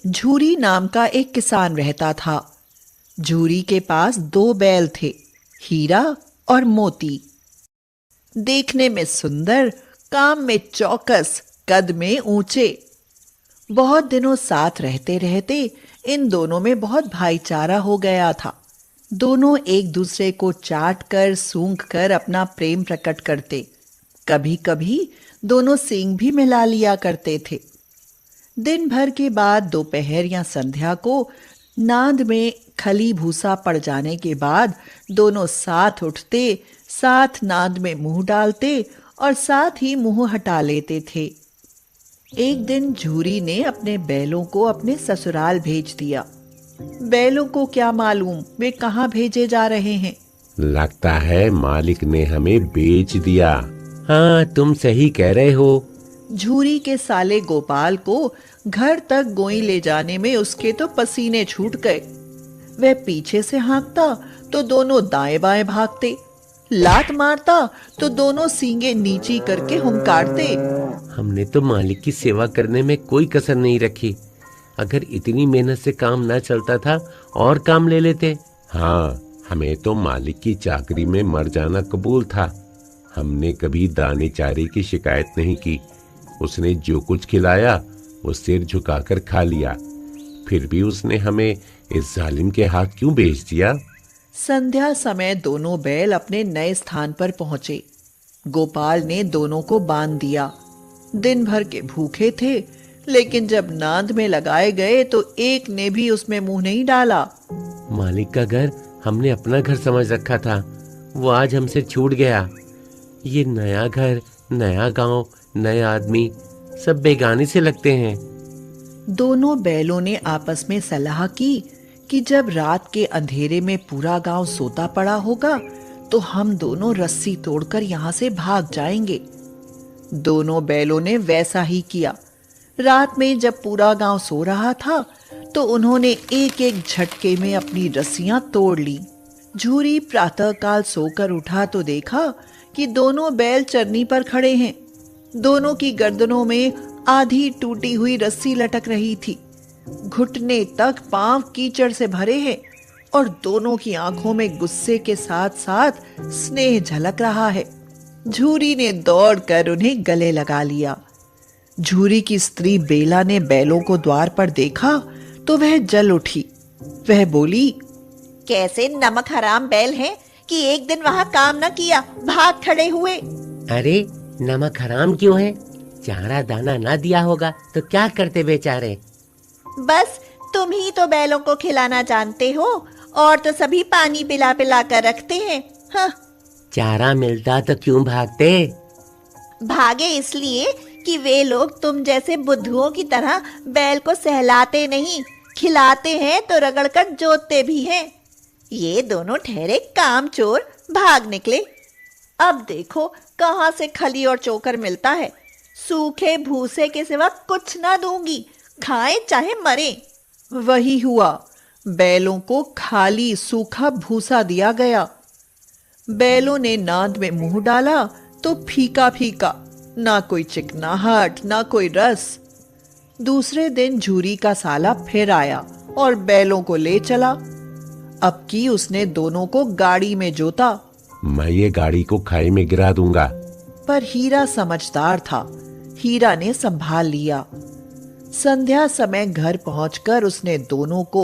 झूरी नाम का एक किसान रहता था। झूरी के पास दो बैल थे, हीरा और मोती। देखने में सुंदर, काम में चौकस, कद में ऊंचे। बहुत दिनों साथ रहते रहते इन दोनों में बहुत भाईचारा हो गया था। दोनों एक दूसरे को चाट कर सूंघ कर अपना प्रेम प्रकट करते। कभी कभी दोनों सींग भी मिला लिया करते थे। दिन भर के बाद दोपहर या संध्या को नाद में खली भूसा पड़ जाने के बाद दोनों साथ उठते, साथ नाद में मुंह डालते और साथ ही मुंह हटा लेते थे। एक दिन झूरी ने अपने बैलों को अपने ससुराल भेज दिया। बैलों को क्या मालूम वे कहाँ भेजे जा रहे हैं। लगता है मालिक ने हमें बेच दिया। हाँ, तुम सही कह रहे हो। झूरी के साले गोपाल को घर तक गोई ले जाने में उसके तो पसीने छूट गए। वह पीछे से हाँकता तो दोनों दाएं बाएं भागते, लात मारता तो दोनों सींगे नीची करके हुंकारते। हमने तो मालिक की सेवा करने में कोई कसर नहीं रखी। अगर इतनी मेहनत से काम ना चलता था और काम ले लेते। हाँ, हमें तो मालिक की चाकरी में मर जाना कबूल था। हमने कभी दाने चारे की शिकायत नहीं की। उसने जो कुछ खिलाया वो सिर झुकाकर खा लिया। फिर भी उसने हमें इस जालिम के हाथ क्यों बेच दिया? संध्या समय दोनों बैल अपने नए स्थान पर पहुंचे। गोपाल ने दोनों को बांध दिया। दिन भर के भूखे थे, लेकिन जब नांद में लगाए गए तो एक ने भी उसमें मुंह नहीं डाला। मालिक का घर हमने अपना घर समझ रखा था, वो आज हमसे छूट गया। ये नया घर, नया गांव, नए आदमी, सब बेगाने से लगते हैं। दोनों बैलों ने आपस में सलाह की कि जब रात के अंधेरे में पूरा गांव सोता पड़ा होगा तो हम दोनों रस्सी तोड़कर यहाँ से भाग जाएंगे। दोनों बैलों ने वैसा ही किया। रात में जब पूरा गांव सो रहा था तो उन्होंने एक एक झटके में अपनी रस्सियां तोड़ ली। झूरी प्रातःकाल सोकर उठा तो देखा कि दोनों बैल चरनी पर खड़े हैं। दोनों की गर्दनों में आधी टूटी हुई रस्सी लटक रही थी। घुटने तक पांव कीचड़ से भरे हैं और दोनों की आंखों में गुस्से के साथ साथ स्नेह झलक रहा है। झूरी ने दौड़कर उन्हें गले लगा लिया। झूरी की स्त्री बेला ने बैलों को द्वार पर देखा तो वह जल उठी। वह बोली, कैसे नमक हराम बैल हैं कि एक दिन वहां काम न किया, भाग खड़े हुए। अरे नमक हराम क्यों है? चारा दाना ना दिया होगा तो क्या करते बेचारे। बस तुम ही तो बैलों को खिलाना जानते हो, और तो सभी पानी पिला पिला कर रखते हैं। हाँ। चारा मिलता तो क्यों भागते? भागे इसलिए कि वे लोग तुम जैसे बुद्धुओं की तरह बैल को सहलाते नहीं, खिलाते हैं तो रगड़कर जोतते भी हैं। ये दोनों ठहरे कामचोर भाग निकले। अब देखो कहाँ से खली और चोकर मिलता है। सूखे भूसे के सिवा कुछ ना दूंगी, खाए चाहे मरे। वही हुआ। बैलों को खाली सूखा भूसा दिया गया। बैलों ने नाद में मुंह डाला तो फीका फीका, ना कोई चिकनाहट ना कोई रस। दूसरे दिन झूरी का साला फिर आया और बैलों को ले चला। अब की उसने दोनों को गाड़ी में जोता। मैं ये गाड़ी को खाई में गिरा दूंगा। पर हीरा समझदार था। हीरा ने संभाल लिया। संध्या समय घर पहुंचकर उसने दोनों को